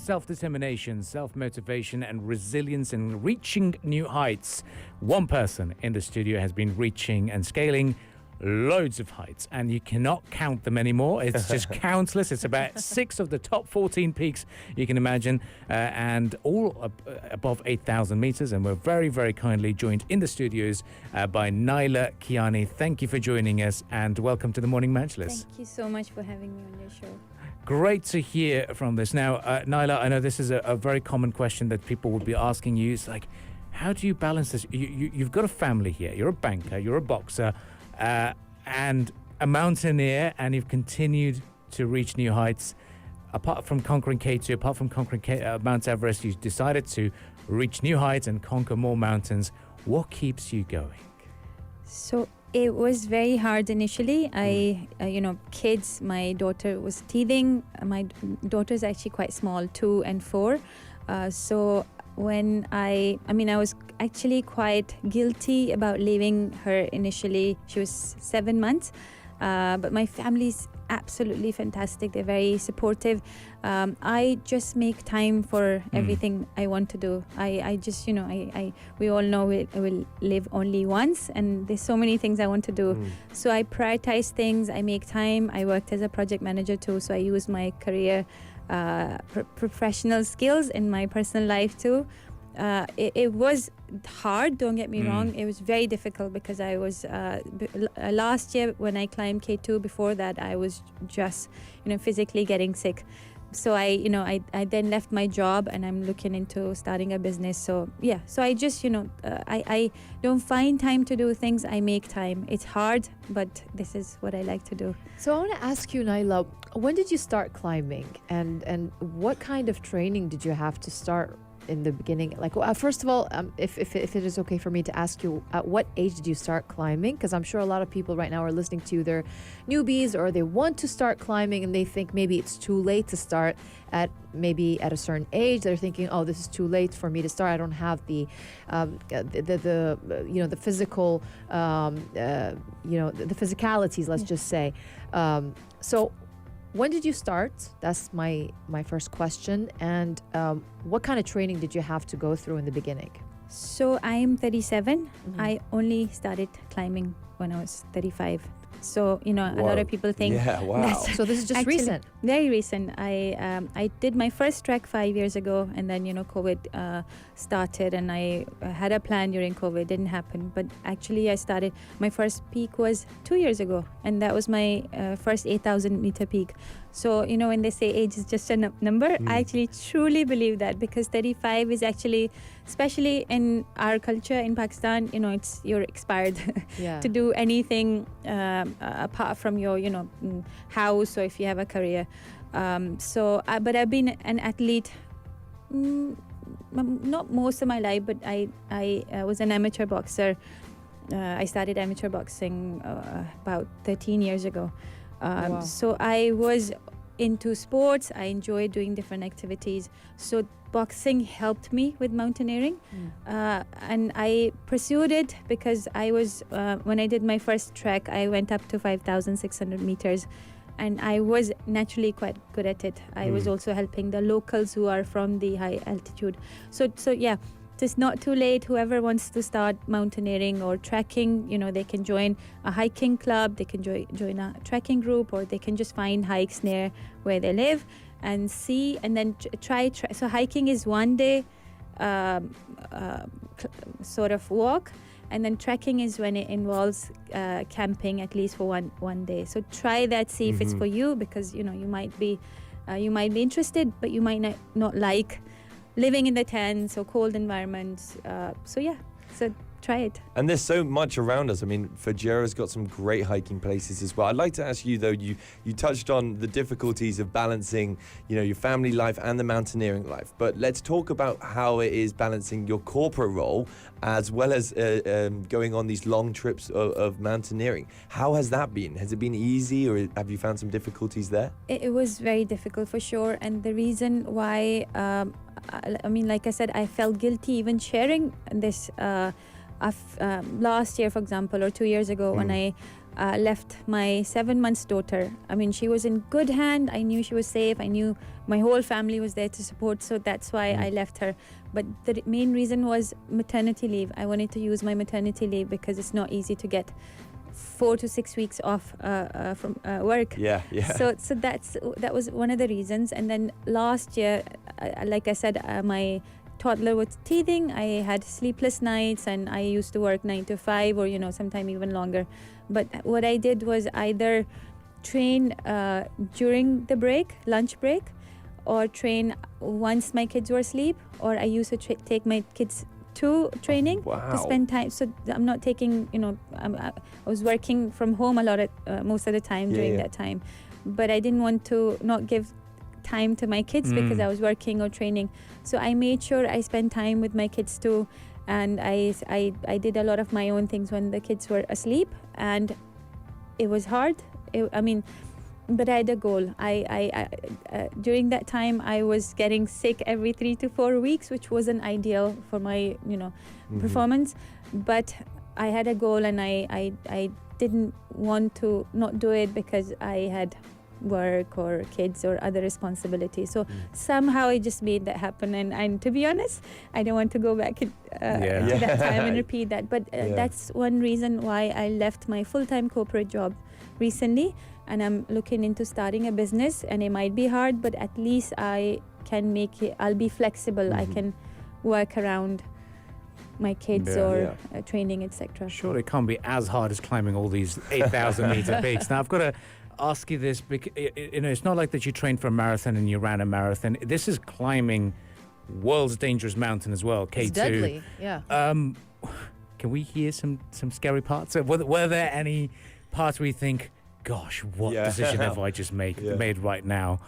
self-determination, self-motivation, and resilience in reaching new heights. One person in the studio has been reaching and scaling loads of heights, and you cannot count them anymore. It's just countless. It's about 6 of the top 14 peaks you can imagine, and all above 8,000 meters. And we're very, very kindly joined in the studios by Naila Kiani. Thank you for joining us, and welcome to the Morning Majlis. Thank you so much for having me on your show. Great to hear from this. Now, Nyla, I know this is a very common question that people would be asking you. It's like, how do you balance this? You've got a family here. You're a banker. You're a boxer. And a mountaineer, and you've continued to reach new heights. Apart from conquering K2, apart from conquering Mount Everest, you decided to reach new heights and conquer more mountains. What keeps you going? So it was very hard initially. Kids, my daughter was teething. My daughter is actually quite small, 2 and 4. So when I was actually quite guilty about leaving her initially. She was 7 months, but my family's absolutely fantastic. They're very supportive. I just make time for everything I want to do. We all know we will live only once, and there's so many things I want to do. So I prioritize things. I make time. I worked as a project manager too, so I use my career professional skills in my personal life too. It was hard, don't get me wrong. It was very difficult because I was last year when I climbed K2. Before that, I was just physically getting sick. So I then left my job, and I'm looking into starting a business. So yeah, so I just I don't find time to do things. I make time. It's hard, but this is what I like to do. So I want to ask you, Nyla, when did you start climbing, and what kind of training did you have to start in the beginning? Like, first of all, if it is okay for me to ask you, at what age did you start climbing? Because I'm sure a lot of people right now are listening to you. They're newbies, or they want to start climbing, and they think maybe it's too late to start at a certain age. They're thinking, oh, this is too late for me to start. I don't have the physical, the physicalities, let's just say. So when did you start? That's my first question. And what kind of training did you have to go through in the beginning? So I'm 37. I only started climbing when I was 35. So a lot of people think So this is just recent. Very recent. I did my first trek 5 years ago, and then COVID started, and I had a plan during COVID. Didn't happen, but actually I started. My first peak was 2 years ago, and that was my first 8,000 meter peak. So when they say age is just a number, I actually truly believe that, because 35 is actually, especially in our culture in Pakistan, you're expired to do anything apart from your house, or if you have a career. But I've been an athlete not most of my life, but I was an amateur boxer. I started amateur boxing about 13 years ago. Wow. So I was into sports. I enjoyed doing different activities. So boxing helped me with mountaineering. And I pursued it because I was, when I did my first trek, I went up to 5,600 meters. And I was naturally quite good at it. I was also helping the locals who are from the high altitude. So yeah. It's not too late. Whoever wants to start mountaineering or trekking, they can join a hiking club, they can join a trekking group, or they can just find hikes near where they live and see, and then try. So hiking is 1 day sort of walk, and then trekking is when it involves camping at least for one day. So try that, see if it's for you, because you might be interested, but you might not like living in the tents or cold environments. So try it. And there's so much around us. I mean, Fujairah's got some great hiking places as well. I'd like to ask you, though, you touched on the difficulties of balancing, your family life and the mountaineering life. But let's talk about how it is balancing your corporate role as well as going on these long trips of mountaineering. How has that been? Has it been easy, or have you found some difficulties there? It was very difficult for sure. And the reason why, like I said, I felt guilty even sharing this last year, for example, or 2 years ago, when left my 7 months daughter. I mean, she was in good hand. I knew she was safe. I knew my whole family was there to support. So that's why I left her. But the main reason was maternity leave. I wanted to use my maternity leave because it's not easy to get 4 to 6 weeks off from work. Yeah. So that was one of the reasons. And then last year, like I said, my toddler was teething. I had sleepless nights, and I used to work 9 to 5, or sometime even longer. But what I did was either train during the break, lunch break, or train once my kids were asleep, or I used to take my kids to training to spend time. So I'm not taking, I was working from home a lot most of the time during that time, but I didn't want to not give time to my kids because I was working or training. So I made sure I spent time with my kids too, and I did a lot of my own things when the kids were asleep, and it was hard. But I had a goal. I during that time I was getting sick every 3 to 4 weeks, which wasn't ideal for my performance. But I had a goal, and I didn't want to not do it because I had work or kids or other responsibilities. So somehow I just made that happen. And to be honest, I don't want to go back to that time and repeat that. But that's one reason why I left my full-time corporate job recently. And I'm looking into starting a business, and it might be hard, but at least I can make it. I'll be flexible. I can work around my kids or training, etc. Sure, it can't be as hard as climbing all these 8,000 meter peaks. Now, I've got to ask you this, because it's not like that you trained for a marathon and you ran a marathon. This is climbing world's dangerous mountain as well, K2. It's deadly, yeah. Can we hear some scary parts? Were there any parts where you think, gosh, what decision have I just made right now?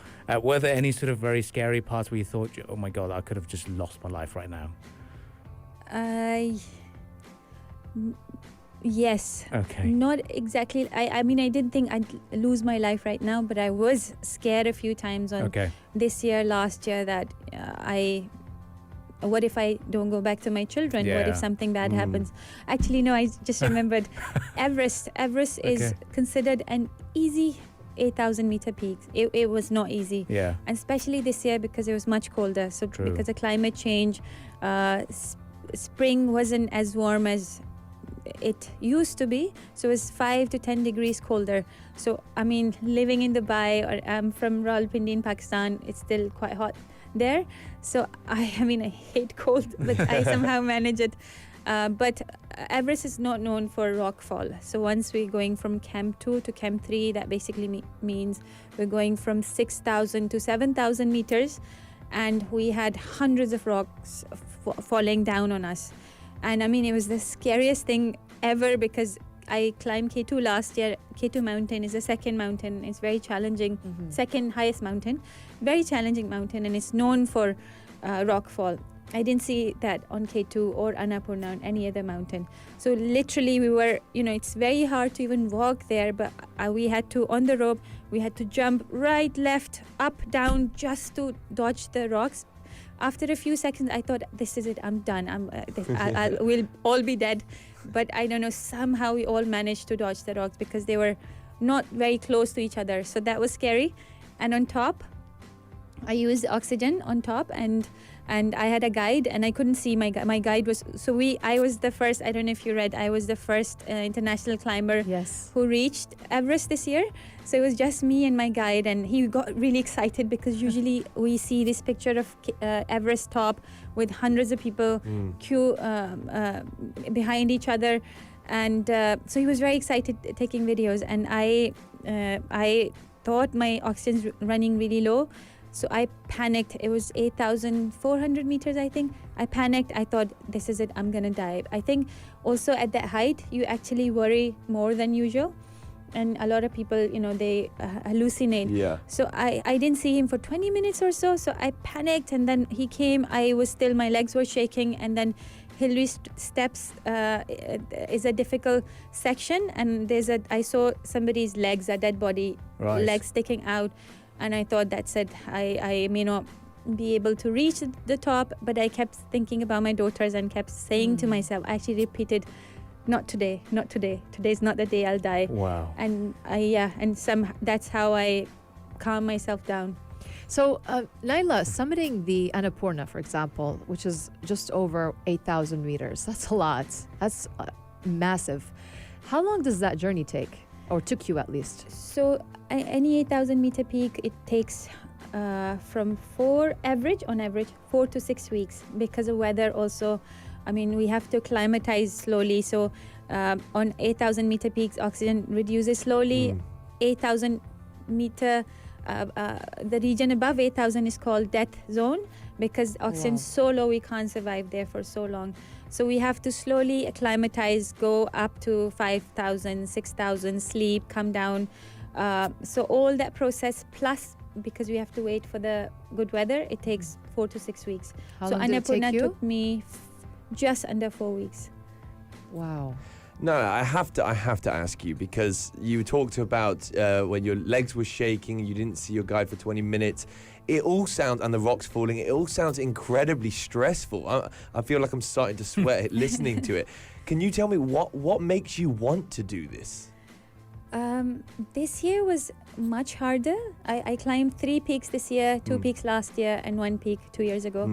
Were there any sort of very scary parts where you thought, oh my God, I could have just lost my life right now? Yes. Okay. Not exactly. I mean, I didn't think I'd lose my life right now, but I was scared a few times on this year, last year, that what if I don't go back to my children? What if something bad happens? Actually, no, I just remembered Everest. Everest is considered an easy 8,000 meter peak. It was not easy. Yeah. And especially this year because it was much colder. So because of climate change, spring wasn't as warm as it used to be, so it was 5 to 10 degrees colder. So I mean, living in Dubai, or I'm from Rawalpindi in Pakistan, it's still quite hot there. So I mean, I hate cold, but I somehow manage it. But Everest is not known for rockfall. So once we're going from Camp 2 to Camp 3, that basically means we're going from 6,000 to 7,000 meters, and we had hundreds of rocks falling down on us. And I mean, it was the scariest thing ever because I climbed K2 last year. K2 mountain is the second mountain. It's very challenging, second highest mountain, very challenging mountain, and it's known for rockfall. I didn't see that on K2 or Annapurna, on any other mountain. So literally we were, it's very hard to even walk there, but we had to, on the rope, we had to jump right, left, up, down, just to dodge the rocks. After a few seconds, I thought, this is it, I'm done. We'll all be dead. But I don't know, somehow we all managed to dodge the rocks because they were not very close to each other. So that was scary. And on top, I used oxygen on top, and I had a guide, and I couldn't see my guide was, I was the first, I don't know if you read, I was the first international climber who reached Everest this year. So it was just me and my guide, and he got really excited because usually we see this picture of Everest top with hundreds of people queue behind each other, and so he was very excited taking videos, and I thought my oxygen's running really low. So I panicked. It was 8,400 meters, I think. I panicked. I thought, this is it, I'm going to die. I think also at that height, you actually worry more than usual. And a lot of people, they hallucinate. Yeah. So I didn't see him for 20 minutes or so. So I panicked, and then he came. My legs were shaking. And then Hillary Steps is a difficult section. And I saw somebody's legs, a dead body, legs sticking out. And I thought, that's it. I may not be able to reach the top, but I kept thinking about my daughters and kept saying to myself, I actually repeated not today, not today. Today's not the day I'll die. Wow. And that's how I calm myself down. So, Nyla, summiting the Annapurna, for example, which is just over 8,000 meters, that's a lot. That's massive. How long does that journey take, or took you at least? So any 8,000 meter peak, it takes from on average, 4 to 6 weeks, because of weather also. I mean, we have to acclimatize slowly. So on 8,000 meter peaks, oxygen reduces slowly. 8,000 meter, the region above 8,000 is called death zone, because oxygen is so low, we can't survive there for so long. So we have to slowly acclimatize, go up to 5,000, 6,000, sleep, come down. So all that process, plus because we have to wait for the good weather, it takes 4 to 6 weeks. How So long did it take Annapurna you? took me just under 4 weeks. Wow. No, I have to ask you, because you talked about when your legs were shaking, you didn't see your guide for 20 minutes. It all sounds, and the rocks falling, it all sounds incredibly stressful. I feel like I'm starting to sweat listening to it. Can you tell me what makes you want to do this? This year was much harder. I climbed 3 peaks this year, 2 peaks last year, and 1 peak 2 years ago.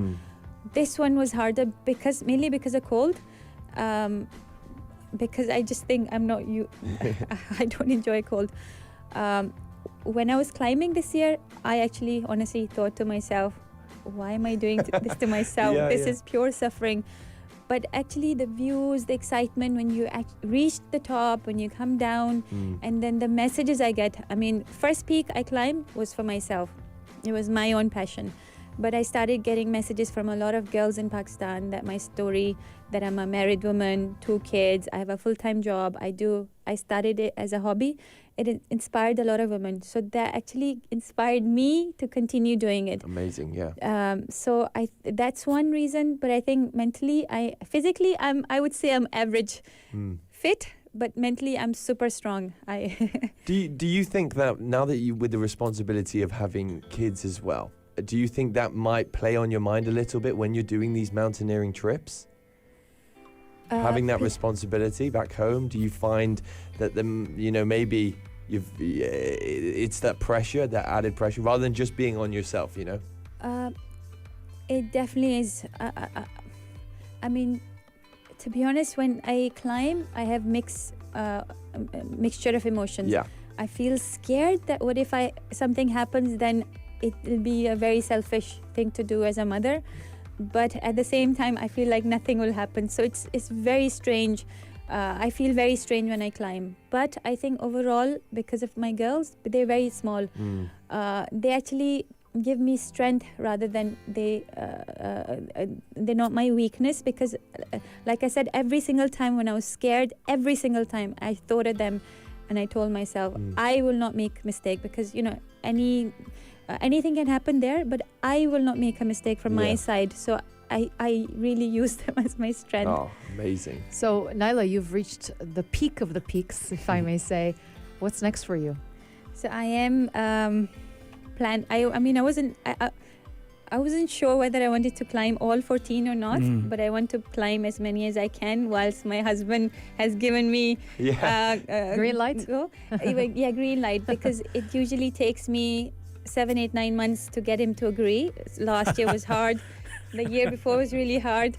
This one was harder mainly because of cold. Because I just think I'm not I don't enjoy cold. When I was climbing this year, I actually honestly thought to myself, why am I doing this to myself? This is pure suffering. But actually the views, the excitement when you reach the top, when you come down, and then the messages I get. I mean, first peak I climbed was for myself. It was my own passion. But I started getting messages from a lot of girls in Pakistan that my story, that I'm a married woman, 2 kids, I have a full-time job. I started it as a hobby. It inspired a lot of women. So that actually inspired me to continue doing it. Amazing, yeah. So that's one reason. But I think mentally, physically, I would say I'm average fit, but mentally I'm super strong. Do you think that now that you, with the responsibility of having kids as well, do you think that might play on your mind a little bit when you're doing these mountaineering trips? Having that responsibility back home, do you find that maybe it's that pressure, that added pressure, rather than just being on yourself, It definitely is. I mean, to be honest, when I climb, I have mixture of emotions. Yeah. I feel scared that what if something happens, then it will be a very selfish thing to do as a mother. But at the same time, I feel like nothing will happen. So it's very strange. I feel very strange when I climb. But I think overall, because of my girls, they're very small. They actually give me strength rather than they're not my weakness, because like I said, every single time when I was scared, every single time I thought of them and I told myself, I will not make mistake, because anything can happen there, but I will not make a mistake from my side. So I really use them as my strength. Oh, amazing. So, Nyla, you've reached the peak of the peaks, if I may say. What's next for you? So I am I wasn't sure whether I wanted to climb all 14 or not, but I want to climb as many as I can, whilst my husband has given me green light. Green light, because it usually takes me 7, 8, 9 months to get him to agree. Last year was hard. The year before was really hard.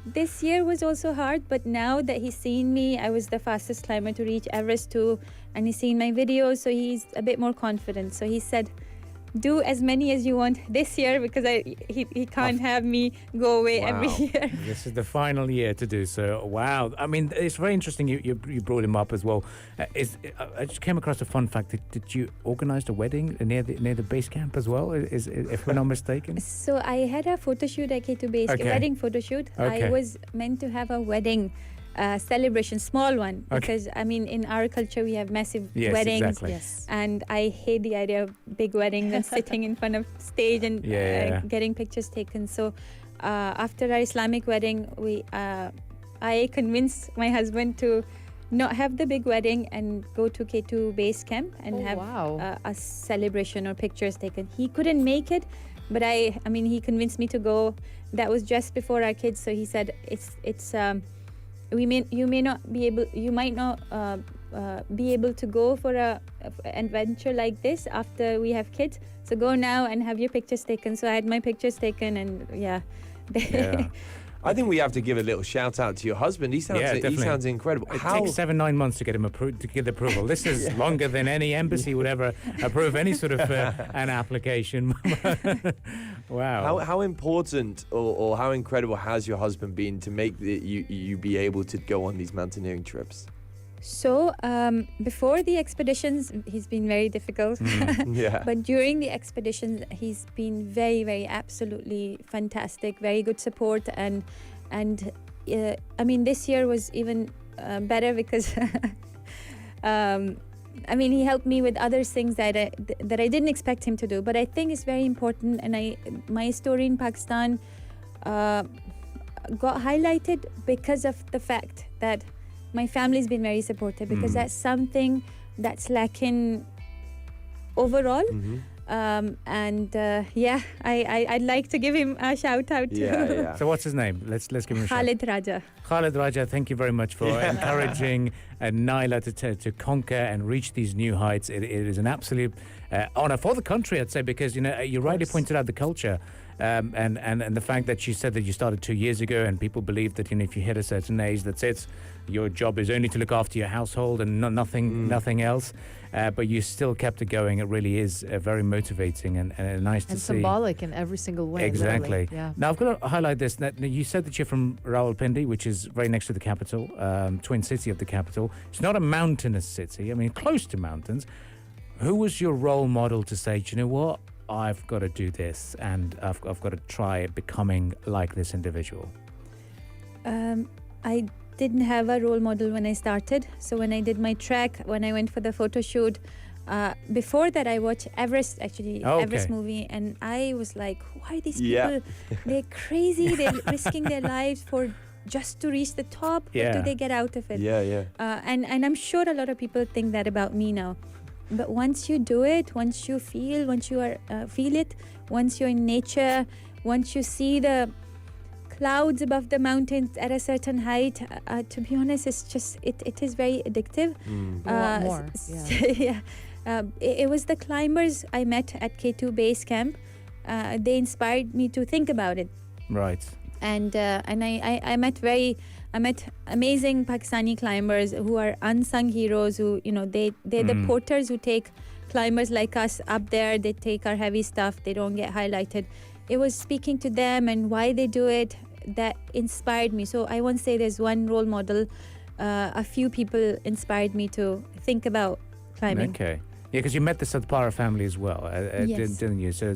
This year was also hard, but now that he's seen me, I was the fastest climber to reach Everest too, and he's seen my videos, so he's a bit more confident. So he said, do as many as you want this year, because he can't have me go away every year. This is the final year to do so. Wow. I mean, it's very interesting you brought him up as well. I just came across a fun fact. Did you organize a wedding near the base camp as well, if we're not mistaken? So I had a photo shoot at K2 Base, a wedding photo shoot. I was meant to have a wedding celebration, small one, because I mean, in our culture we have massive weddings. Exactly. Yes. And I hate the idea of big weddings and sitting in front of stage and getting pictures taken. So after our Islamic wedding, I convinced my husband to not have the big wedding and go to K2 Base Camp and have a celebration or pictures taken. He couldn't make it, but he convinced me to go. That was just before our kids, so he said it's you might not be able to go for a adventure like this after we have kids. So go now and have your pictures taken. So I had my pictures taken, and yeah. Yeah. I think we have to give a little shout out to your husband. He sounds incredible. It takes 7-9 months to get him to get approval. This is longer than any embassy would ever approve any sort of an application. Wow. How important or how incredible has your husband been to make you be able to go on these mountaineering trips? So before the expeditions, he's been very difficult. Yeah. But during the expeditions, he's been very, very absolutely fantastic. Very good support, and I mean, this year was even better because I mean, he helped me with other things that I didn't expect him to do. But I think it's very important, and my story in Pakistan got highlighted because of the fact that my family's been very supportive, because that's something that's lacking overall. I'd like to give him a shout out. Yeah. So what's his name? Let's give him a shout. Khalid Raja. Khalid Raja, thank you very much for encouraging Nyla to conquer and reach these new heights. It is an absolute honor for the country, I'd say, because you rightly pointed out the culture. And the fact that you said that you started 2 years ago, and people believe that if you hit a certain age, that's it. Your job is only to look after your household and nothing else. But you still kept it going. It really is very motivating and nice to see. And symbolic in every single way. Exactly. Literally. Yeah. Now I've got to highlight this. That you said that you're from Rawalpindi, which is very next to the capital, twin city of the capital. It's not a mountainous city. I mean, close to mountains. Who was your role model to say, do you know what? I've got to do this, and I've got to try becoming like this individual? I didn't have a role model when I started. So when I did my trek, when I went for the photo shoot, before that I watched Everest, Everest movie, and I was like, why are these people? They're crazy. They're risking their lives for just to reach the top. What do they get out of it? And I'm sure a lot of people think that about me now. But once you do it, once you feel it, once you're in nature, once you see the clouds above the mountains at a certain height, to be honest, it is very addictive. More. It was the climbers I met at K2 base camp. They inspired me to think about it. Right. And I met amazing Pakistani climbers who are unsung heroes, who they're the porters who take climbers like us up there. They take our heavy stuff. They don't get highlighted. It was speaking to them and why they do it that inspired me. So I won't say there's one role model. A few people inspired me to think about climbing. Okay. Yeah, because you met the Sadpara family as well, Yes. didn't you? So,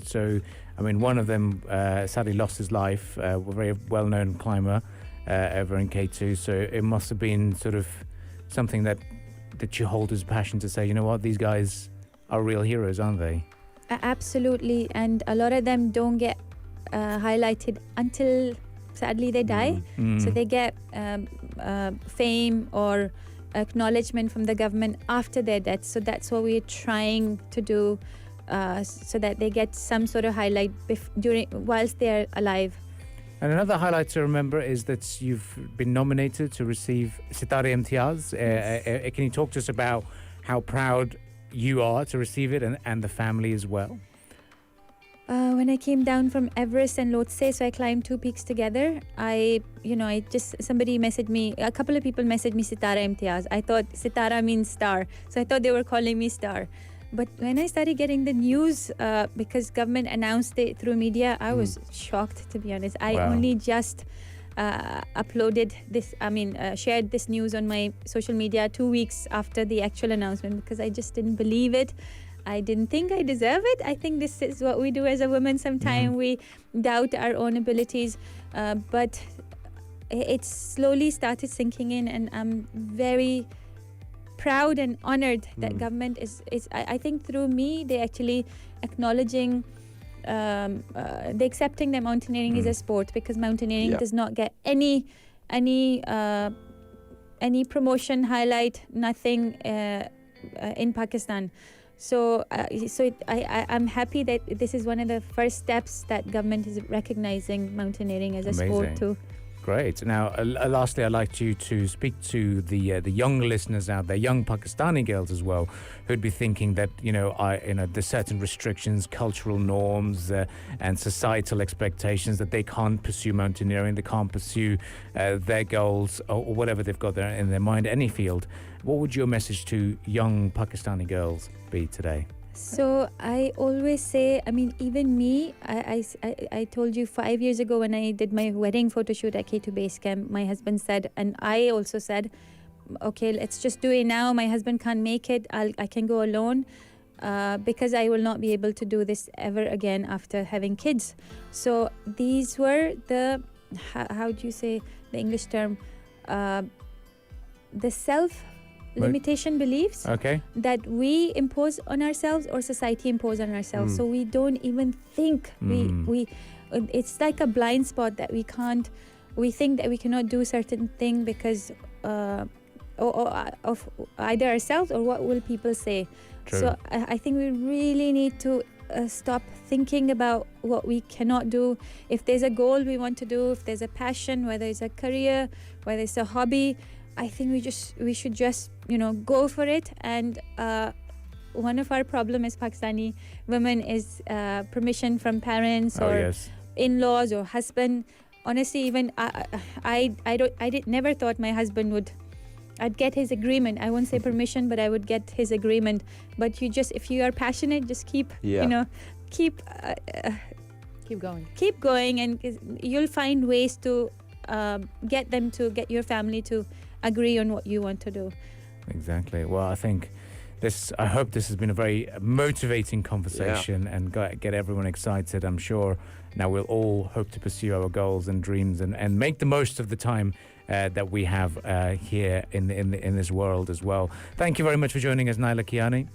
I mean, one of them sadly lost his life, a very well-known climber over in K2. So it must have been sort of something that you hold as a passion to say, you know what, these guys are real heroes, aren't they? Absolutely. And a lot of them don't get highlighted until, sadly, they die. So they get fame or acknowledgement from the government after their death. So that's what we're trying to do, so that they get some sort of highlight whilst they're alive. And another highlight to remember is that you've been nominated to receive Sitare Imtiaz. Can you talk to us about how proud you are to receive it, and the family as well? When I came down from Everest and Lhotse, so I climbed 2 peaks together. Somebody messaged me, a couple of people messaged me Sitara Imtiaz. I thought Sitara means star, so I thought they were calling me star. But when I started getting the news, because government announced it through media, I was shocked, to be honest. I only just shared this news on my social media 2 weeks after the actual announcement, because I just didn't believe it. I didn't think I deserve it. I think this is what we do as a woman. Sometimes we doubt our own abilities, but it slowly started sinking in, and I'm very proud and honored that government is I think through me they actually acknowledging they accepting that mountaineering is a sport, because mountaineering does not get any promotion, highlight, nothing in Pakistan. So I'm happy that this is one of the first steps that government is recognizing mountaineering as a sport too. Great. Now, lastly, I'd like you to speak to the young listeners out there, young Pakistani girls as well, who'd be thinking that there's certain restrictions, cultural norms, and societal expectations that they can't pursue mountaineering, they can't pursue their goals or whatever they've got there in their mind, any field. What would your message to young Pakistani girls be today? So I always say, I mean, even me, I told you 5 years ago when I did my wedding photo shoot at K2 Base Camp, my husband said, and I also said, okay, let's just do it now. My husband can't make it. I can go alone because I will not be able to do this ever again after having kids. So these were the, how do you say the English term? The self-limitation beliefs that we impose on ourselves or society impose on ourselves. So we don't even think. We it's like a blind spot that we can't. We think that we cannot do certain thing because of either ourselves or what will people say. True. So I think we really need to stop thinking about what we cannot do. If there's a goal we want to do, if there's a passion, whether it's a career, whether it's a hobby, I think we should just go for it. And one of our problem as Pakistani women is permission from parents or in-laws or husband. Honestly, even I never thought my husband would. I'd get his agreement. I won't say permission, but I would get his agreement. But if you are passionate, just keep keep going, and you'll find ways to get your family to agree on what you want to do. Exactly. Well, I hope this has been a very motivating conversation and get everyone excited. I'm sure now we'll all hope to pursue our goals and dreams and make the most of the time that we have here in this world as well. Thank you very much for joining us, Naila Kiani.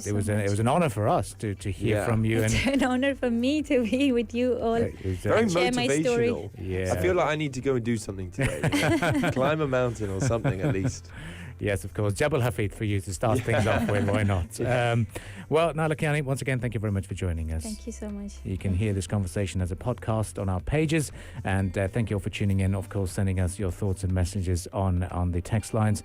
It was an honor for us to hear from you. It's an honor for me to be with you all. Very share motivational. My story. Yeah. I feel like I need to go and do something today. Climb a mountain or something at least. Yes, of course. Jabal Hafid for you to start things off with. Why not? Well, Naila Kiani, once again, thank you very much for joining us. Thank you so much. You can hear this conversation as a podcast on our pages. And thank you all for tuning in, of course, sending us your thoughts and messages on the text lines.